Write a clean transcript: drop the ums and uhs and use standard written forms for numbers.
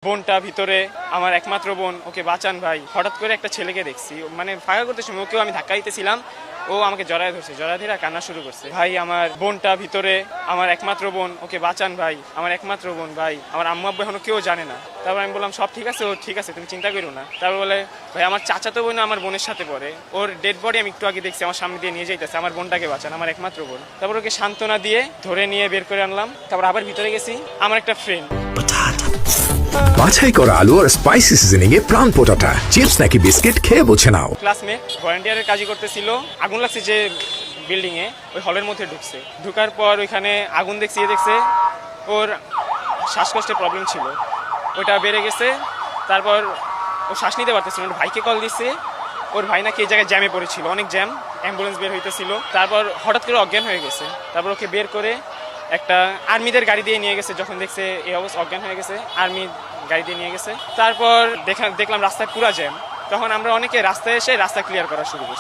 বোনটা ভিতরে, আমার একমাত্র বোন, ওকে বাঁচান ভাই। হঠাৎ করে একটা ছেলেকে দেখছি, মানে ফাঁকা করতে সময় ওকেও আমি ধাক্কা দিতেছিলাম, ও আমাকে জড়ায় ধরছে, জড়ায় ধরে কান্না শুরু করছে। ভাই আমার বোনটা ভিতরে, আমার একমাত্র বোন, ওকে বাঁচান ভাই, আমার একমাত্র বোন ভাই, আমার আম্মু আব্বু এখনো কেউ জানে না। তারপর আমি বললাম সব ঠিক আছে, ও ঠিক আছে, তুমি চিন্তা করো না। তারপর বলে ভাই আমার চাচাতো বোন আমার বোনের সাথে পড়ে, ওর ডেড বডি আমি একটু আগে দেখছি, আমার সামনে দিয়ে নিয়ে যাইতেছে, আমার বোনটাকে বাঁচান, আমার একমাত্র বোন। তারপর ওকে সান্ত্বনা দিয়ে ধরে নিয়ে বের করে আনলাম। তারপর আবার ভিতরে গেছি, আমার একটা ফ্রেন্ড বাছাই করা আলু আর স্পাইসি সিজনিং এ প্রাণ পোটাটা চিপস নাকি বিস্কিট খেয়ে বোঝে নাও। ক্লাসমেট ভলান্টিয়ারের কাজই করতেছিল, আগুন লাগছে যে বিল্ডিং এ, ওই হলের মধ্যে ঢুকছে। ঢুকার পর ওইখানে আগুন দেখছে, ওর শ্বাসকষ্টের প্রবলেম ছিল, ওইটা বেড়ে গেছে। তারপর ও শ্বাস নিতে পারতেছিল, ওর ভাইকে কল দিচ্ছে, ওর ভাই নাকি এই জায়গায় জ্যামে পড়েছিল, অনেক জ্যাম, অ্যাম্বুলেন্স বের হইতেছিল। তারপর হঠাৎ করে অজ্ঞান হয়ে গেছে। তারপর ওকে বের করে একটা আর্মিদের গাড়ি দিয়ে নিয়ে গেছে। যখন দেখছে এই অবস্থা অজ্ঞান হয়ে গেছে, আর্মি গাড়ি দিয়ে নিয়ে গেছে। তারপর দেখলাম রাস্তায় পুরা জ্যাম। তখন আমরা অনেকে রাস্তায় এসে রাস্তা ক্লিয়ার করা শুরু করছি।